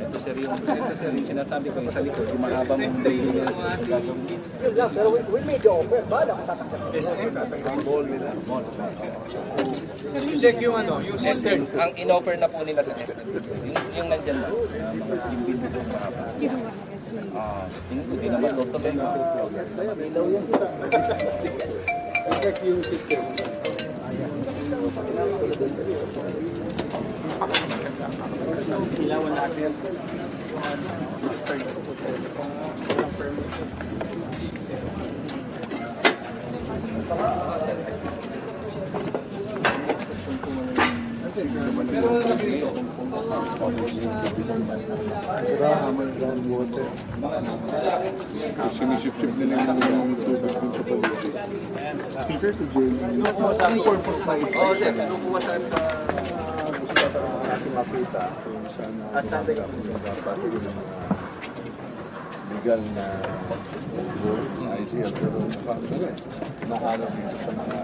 Ito sir yung sinasabi ko yung sa likod, yung mahabang day Pero we made the offer. Bala ka Check yung yung Eastern, ang in-offer na po nila sa Eastern. Yung nandyan na, yung bid ko mahaba. Tingin ko, di naman tutuloy. Ilaw yan. check yung system. Ilawan natin. Sinisip-sip nila yung tubig dun sa paligid. Speaker si Jay. Yung purpose na ito. Oo, sir. Kinukuha sa Natin makita kung saan dapat yung mga legal na idea. Pero nahanap dito sa mga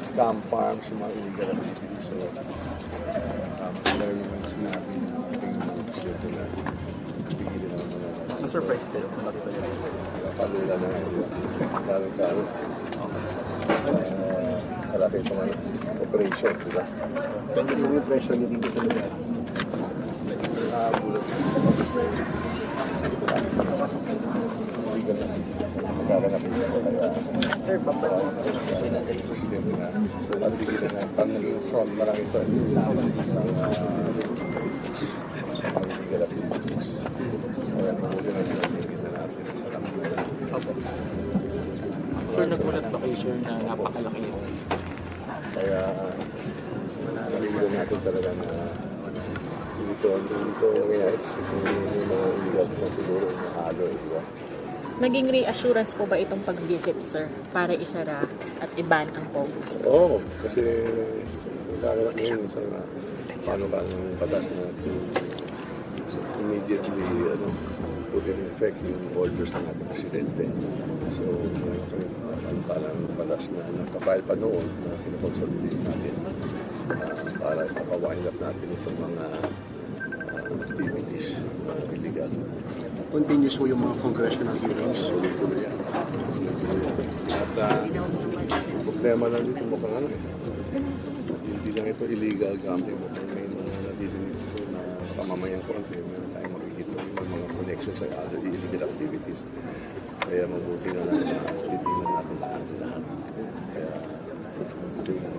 scam farms, yung mga illegal activities. So, wala yung sinabi na tingin mo gusto nila. Tingin nila mga na-surprise kayo. Nakita niyo. palula na karon-karon. Kalaki ito mga operation, di ba? Kasi yung impression nyo dito sa lugar. Nakabulat. Hindi ka na. Magkakalaki ito. Kaya, presidente na. At hindi na pang naging front marang ito. Isang legal activities. Kaya mabuti na pinagigita natin sa kampunan. Sir, nagulat ba kayo, sir, na napakalaki ito? Kaya nalimutan natin talaga na dito nangyayari kasi kung yung mga illegal na siguro mahalo, di ba? Naging reassurance po ba itong pag-visit, sir, para isara at i-ban ang POGOs? Oo, kasi nagkakalak ngayon sa paano ng batas na immediately put in effect yung orders ng ating presidente. So, paano ng batas na nakafile pa noon na kinoconsolidate natin para ipapawind up natin itong mga activities illegal. Continuous po yung mga congressional hearings. Tuloy-tuloy yan. At problema lang dito mukhang hindi lang ito illegal gambling. Mukhang may mga nadidinig ko na kamamayang konti. Meron tayong makikita ng mga connections sa other illegal activities. Kaya mabuti na lang na titignan natin lahat. Kaya yung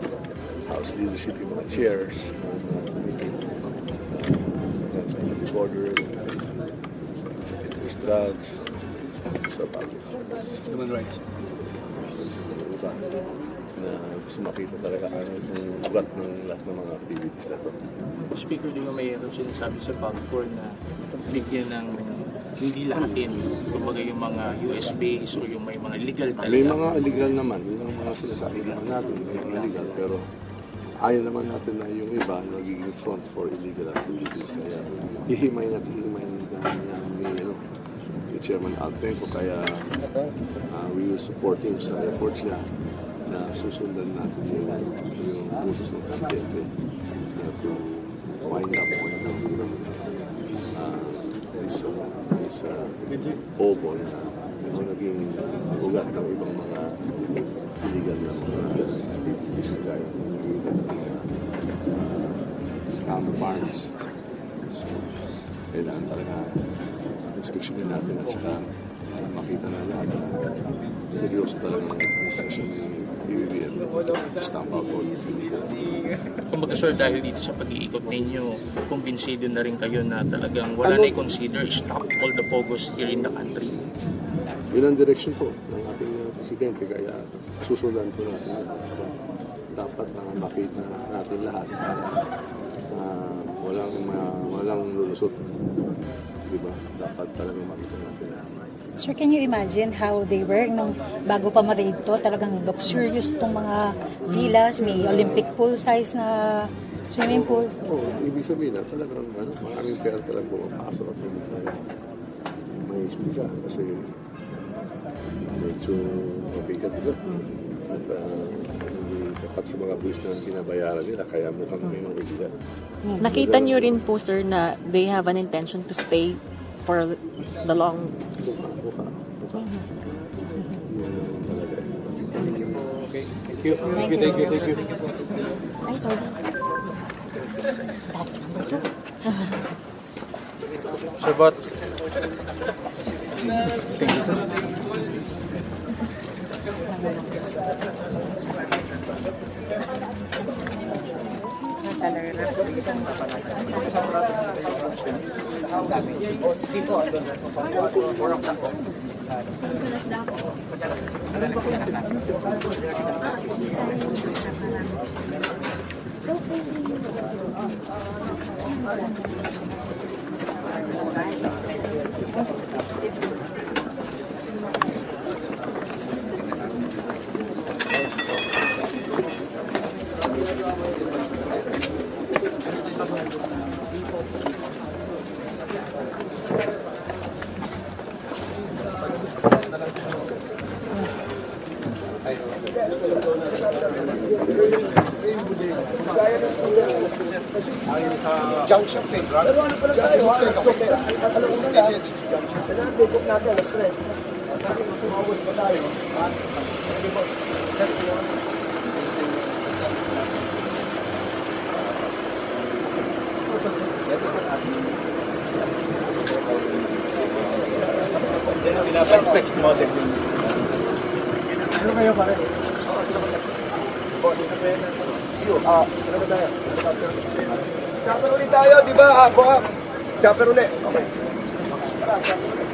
House leadership, yung mga chairs ng committee sa border, sa drugs, sa public Human rights. diba? Na gusto makita talaga yung ugat ng lahat ng mga activities na ito. Speaker, di ba mayroon sinasabi sa PAGCOR na bigyan ng hindi lahatin, kumbaga yung mga US base o yung may mga legal talaga? May mga illegal naman, yun ang mga sinasabi naman natin, may mga legal, pero ayaw naman natin na yung iba nagiging front for illegal activities. Kaya hihimay ni Chairman Altenco, kaya we will support him sa efforts niya na susundan natin yung utos ng Presidente na to wind up this bobo na naging ugat ng ibang mga illegal na mga activities kagaya scam farms. So, kailangan talaga inspeksyonin natin at saka makita na lahat na seryoso talaga ng administrasyon ni BBM stamp out policy. Kumbaga, sir, dahil dito sa pag-iikot ninyo, kumbinsido na rin kayo na talagang wala na i-consider stop all the POGOs here in the country. Yun ang direction po ng ating presidente, kaya susundan po natin. Dapat makita natin lahat walang lulusot. Diba? Dapat talagang makita natin lahat. Sir, can you imagine how they were nung bago pa ma-raid to? Talagang luxurious tong mga villas, may Olympic pool size na Swimming pool. Oo, ibig sabihin na talagang maraming pera talagang pumapasok at may ismiga kasi medyo mabigat ito. At hindi sapat sa mga buwis na binabayaran nila kaya mukhang may mabigat. Nakita niyo rin po, sir, na they have an intention to stay for the long... Mukha. Yan ang talaga. Thank you. Ay, sorry. That's number 2. Sabot. Junction pay. Pero ano pala tayo? Alam mo na yan. Pinag-book natin, alas 3. Tumawag pa tayo. Pinapa-inspect mo din. Ano kayo pare? Boss, ano ba tayo? Chopper ulit tayo, di ba? Chopper ulit. Okay. Tara, chopper ulit.